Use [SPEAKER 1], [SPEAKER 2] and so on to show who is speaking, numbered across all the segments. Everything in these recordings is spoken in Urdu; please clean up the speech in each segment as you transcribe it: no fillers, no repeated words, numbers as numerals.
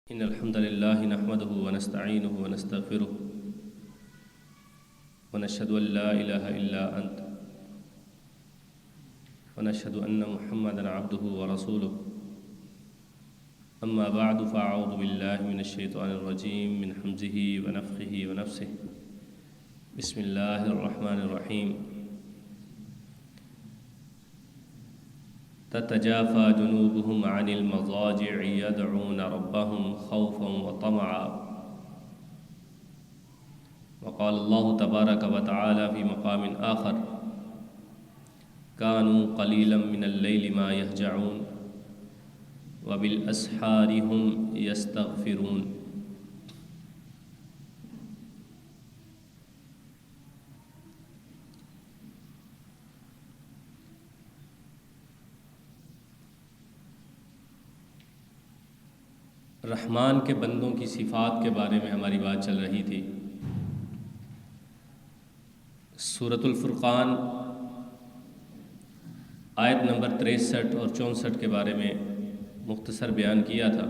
[SPEAKER 1] إن الحمد لله نحمده ونستعينه ونستغفره ونشهد أن لا إله إلا أنت ونشهد أن محمدا عبده ورسوله أما بعد فأعوذ بالله من الشيطان الرجيم من حمزه ونفخه ونفسه بسم الله الرحمن الرحيم تتجافى جنوبهم عن المضاجع يدعون ربهم خوفا وطمعا وقال الله تبارك وتعالى في مقام آخر كانوا قليلا من الليل ما يهجعون وبالأسحار هم يستغفرون. رحمان کے بندوں کی صفات کے بارے میں ہماری بات چل رہی تھی. سورۃ الفرقان آیت نمبر 63 اور 64 کے بارے میں مختصر بیان کیا تھا.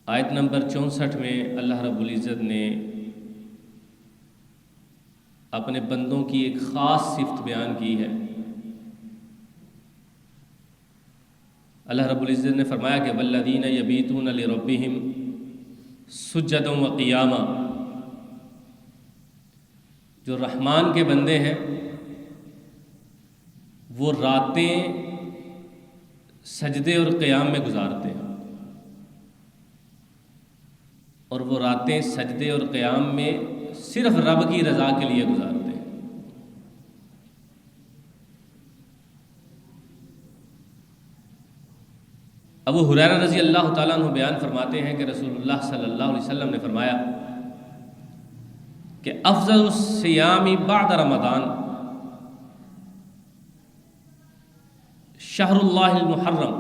[SPEAKER 1] آیت نمبر 64 میں اللہ رب العزت نے اپنے بندوں کی ایک خاص صفت بیان کی ہے. اللہ رب العزت نے فرمایا کہ والذین یبیتون لربہم سجدا وقیاما، جو رحمان کے بندے ہیں وہ راتیں سجدے اور قیام میں گزارتے ہیں، اور وہ راتیں سجدے اور قیام میں صرف رب کی رضا کے لیے گزارتے ہیں. ابو ہریرہ رضی اللہ تعالیٰ عنہ بیان فرماتے ہیں کہ رسول اللہ صلی اللہ علیہ وسلم نے فرمایا کہ افضل الصیام بعد رمضان شہر اللہ المحرم،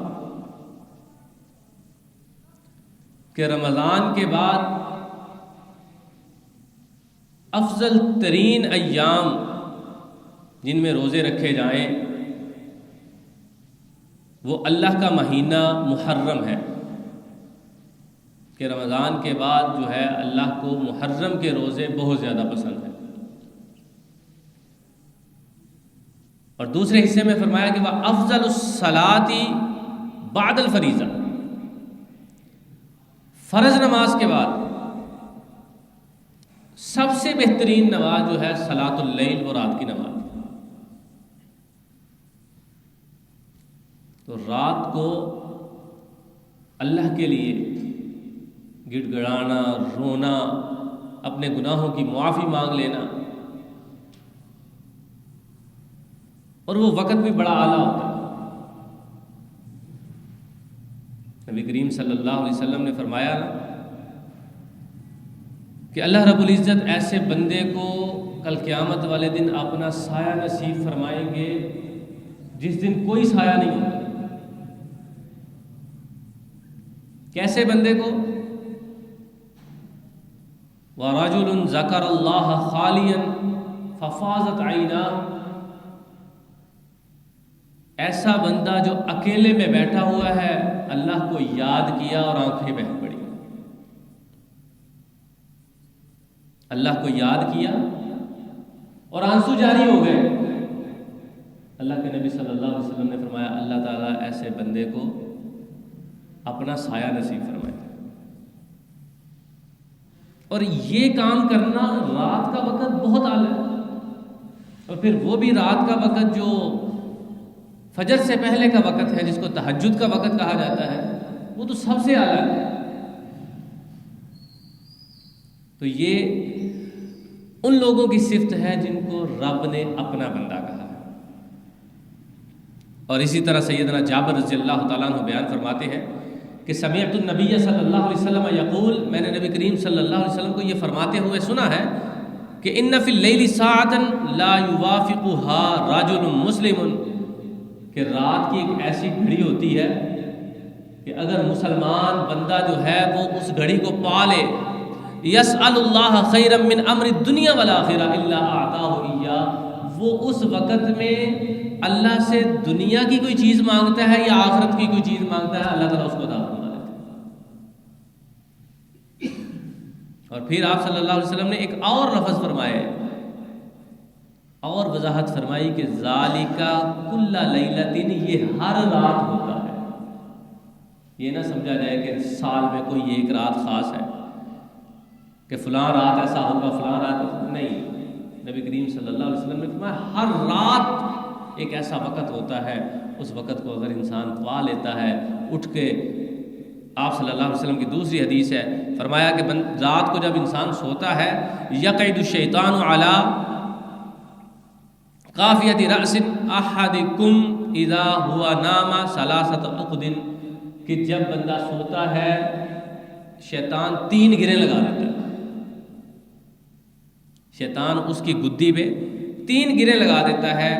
[SPEAKER 1] کہ رمضان کے بعد افضل ترین ایام جن میں روزے رکھے جائیں وہ اللہ کا مہینہ محرم ہے، کہ رمضان کے بعد جو ہے اللہ کو محرم کے روزے بہت زیادہ پسند ہیں. اور دوسرے حصے میں فرمایا کہ وہ افضل الصلاۃ بعد الفریضہ، فرض نماز کے بعد سب سے بہترین نماز جو ہے صلاۃ اللیل، وہ رات کی نماز. تو رات کو اللہ کے لیے گڑ گڑانا، رونا، اپنے گناہوں کی معافی مانگ لینا، اور وہ وقت بھی بڑا اعلیٰ ہوتا ہے. نبی کریم صلی اللہ علیہ وسلم نے فرمایا کہ اللہ رب العزت ایسے بندے کو کل قیامت والے دن اپنا سایہ نصیب فرمائیں گے جس دن کوئی سایہ نہیں ہوگا. کیسے بندے کو؟ وَرَجُلٌ ذَكَرَ اللَّهَ خَالِيًا فَفَاضَتْ عَيْنَاهُ، ایسا بندہ جو اکیلے میں بیٹھا ہوا ہے، اللہ کو یاد کیا اور آنکھیں بہہ پڑی. اللہ کو یاد کیا اور آنسو جاری ہو گئے. اللہ کے نبی صلی اللہ علیہ وسلم نے فرمایا اللہ تعالیٰ ایسے بندے کو اپنا سایہ نصیب فرمائے. اور یہ کام کرنا رات کا وقت بہت اعلیٰ ہے، اور پھر وہ بھی رات کا وقت جو فجر سے پہلے کا وقت ہے، جس کو تہجد کا وقت کہا جاتا ہے، وہ تو سب سے اعلیٰ ہے. تو یہ ان لوگوں کی صفت ہے جن کو رب نے اپنا بندہ کہا ہے. اور اسی طرح سیدنا جابر رضی اللہ تعالیٰ عنہ بیان فرماتے ہیں کہ سمعت النبی صلی اللہ علیہ وسلم یقول، میں نے نبی کریم صلی اللہ علیہ وسلم کو یہ فرماتے ہوئے سنا ہے کہ ان فی اللیل ساعة لا یوافقها رجل مسلم، کہ رات کی ایک ایسی گھڑی ہوتی ہے کہ اگر مسلمان بندہ جو ہے وہ اس گھڑی کو پا لے، یسأل اللہ خیرا من امر الدنیا والآخرہ الا اعطاہ ایاہ، وہ اس وقت میں اللہ سے دنیا کی کوئی چیز مانگتا ہے یا آخرت کی کوئی چیز مانگتا ہے، اللہ تعالیٰ اس کو عطا فرما دیتے ہیں۔ اور پھر آپ صلی اللہ علیہ وسلم نے ایک اور لفظ فرمائے اور وضاحت فرمائی کہ ذالکا کل لیلۃ، یہ ہر رات ہوتا ہے۔ یہ نہ سمجھا جائے کہ سال میں کوئی ایک رات خاص ہے کہ فلاں رات ایسا ہوگا فلاں رات نہیں۔ نبی کریم صلی اللہ علیہ وسلم نے فرمایا ہر رات ایک ایسا وقت ہوتا ہے، اس وقت کو اگر انسان پا لیتا ہے اٹھ کے، آپ صلی اللہ علیہ وسلم کی دوسری حدیث ہے، فرمایا کہ رات کو جب انسان سوتا ہے یقعد الشیطان علی قافیۃ رأس احدکم اذا ہوا نام ثلاثۃ عقد، کہ جب بندہ سوتا ہے شیطان 3 گریں لگا دیتا ہے، شیطان اس کی گدی پہ 3 گریں لگا دیتا ہے،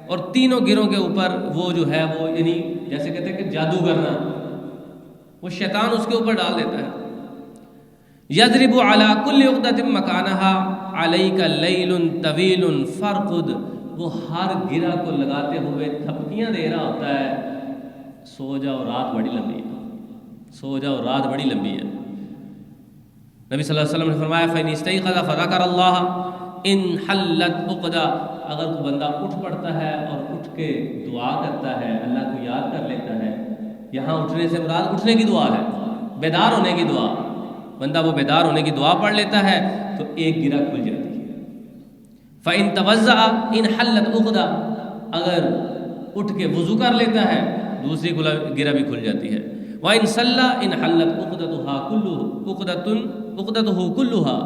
[SPEAKER 1] اور تینوں گروں کے اوپر وہ جو ہے وہ یعنی جیسے کہتے ہیں کہ جادو کرنا، وہ شیطان اس کے اوپر ڈال دیتا ہے۔ یضرب علی کل عقدۃ مکانہا علیک لیل طویل فرقد، وہ ہر گرہ کو لگاتے ہوئے تھپکیاں دے رہا ہوتا ہے، سو جاؤ رات بڑی لمبی ہے، سو جاؤ رات بڑی لمبی ہے۔ نبی صلی اللہ علیہ وسلم نے فرمایا فَإِنِ اسْتَيْقَظَ فَذَكَرَ اللَّهَ إِنْ حَلَّتْ عُقْدَةٌ، اگر کوئی بندہ اٹھ پڑتا ہے اور اٹھ کے دعا کرتا ہے، اللہ کو یاد کر لیتا ہے، یہاں اٹھنے سے مراد اٹھنے کی دعا ہے، بیدار ہونے کی دعا، بندہ وہ بیدار ہونے کی دعا پڑھ لیتا ہے تو ایک گرہ کھل جاتی ہے۔ فَإِنْ تَوَضَّأَ إِنْ حَلَّتْ عُقْدَةٌ، اگر اٹھ کے وضو کر لیتا ہے دوسری گرہ بھی کھل جاتی ہے۔ وَإِنْ صَلَّى إِنْ حَلَّتْ عُقْدَتُهُ كُلُّهَا،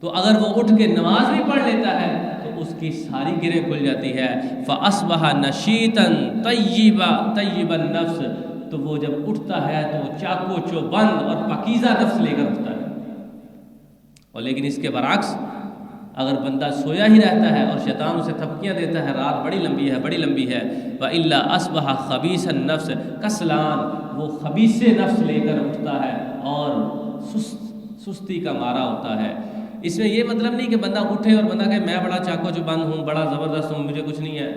[SPEAKER 1] تو اگر وہ اٹھ کے نماز بھی پڑھ لیتا ہے تو اس کی ساری گرہیں کھل جاتی ہے۔ فَأَصْبَحَ نَشِيطًا طَيِّبَ النَّفْسِ، تو وہ جب اٹھتا ہے تو وہ چاکو چوبند اور پاکیزہ نفس لے کر اٹھتا ہے۔ اور لیکن اس کے برعکس اگر بندہ سویا ہی رہتا ہے اور شیطان اسے تھپکیاں دیتا ہے رات بڑی لمبی ہے بڑی لمبی ہے، وَإِلَّا أَصْبَحَ خَبِيثَ النَّفْسِ کسلان، وہ خبیث نفس لے کر اٹھتا ہے اور سستی کا مارا ہوتا ہے۔ اس میں یہ مطلب نہیں کہ بندہ اٹھے اور بندہ کہے میں بڑا چاکو چوبند ہوں، بڑا زبردست ہوں، مجھے کچھ نہیں ہے۔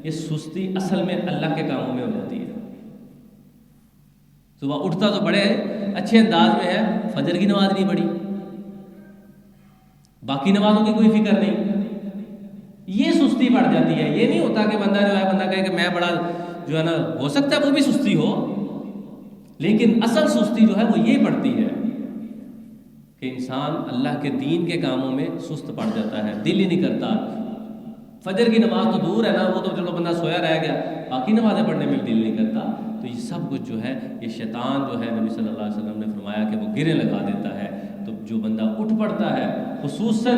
[SPEAKER 1] یہ سستی اصل میں اللہ کے کاموں میں ہو جاتی ہے۔ صبح اٹھتا تو بڑے اچھے انداز میں ہے، فجر کی نماز نہیں پڑھی، باقی نمازوں کی کوئی فکر نہیں، یہ سستی پڑ جاتی ہے۔ یہ نہیں ہوتا کہ بندہ جو ہے بندہ کہے کہ میں بڑا جو ہے نا، ہو سکتا ہے وہ بھی سستی ہو، لیکن اصل سستی جو ہے وہ یہ پڑتی ہے کہ انسان اللہ کے دین کے کاموں میں سست پڑ جاتا ہے، دل ہی نہیں کرتا۔ فجر کی نماز تو دور ہے نا، وہ تو چلو بندہ سویا رہ گیا، باقی نمازیں پڑھنے میں دل نہیں کرتا۔ تو یہ سب کچھ جو ہے یہ شیطان جو ہے، نبی صلی اللہ علیہ وسلم نے فرمایا کہ وہ گریں لگا دیتا ہے۔ تو جو بندہ اٹھ پڑتا ہے خصوصاً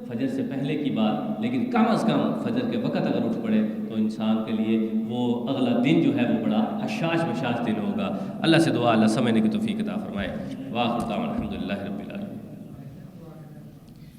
[SPEAKER 1] فجر سے پہلے کی بات، لیکن کم از کم فجر کے وقت اگر اٹھ پڑے تو انسان کے لیے وہ اگلا دن جو ہے وہ بڑا حشاش بشاش دن ہوگا۔ اللہ سے دعا اللہ سمجھنے کی توفیق عطا فرمائے۔ وآخر دعوانا الحمدللہ رب العالمین۔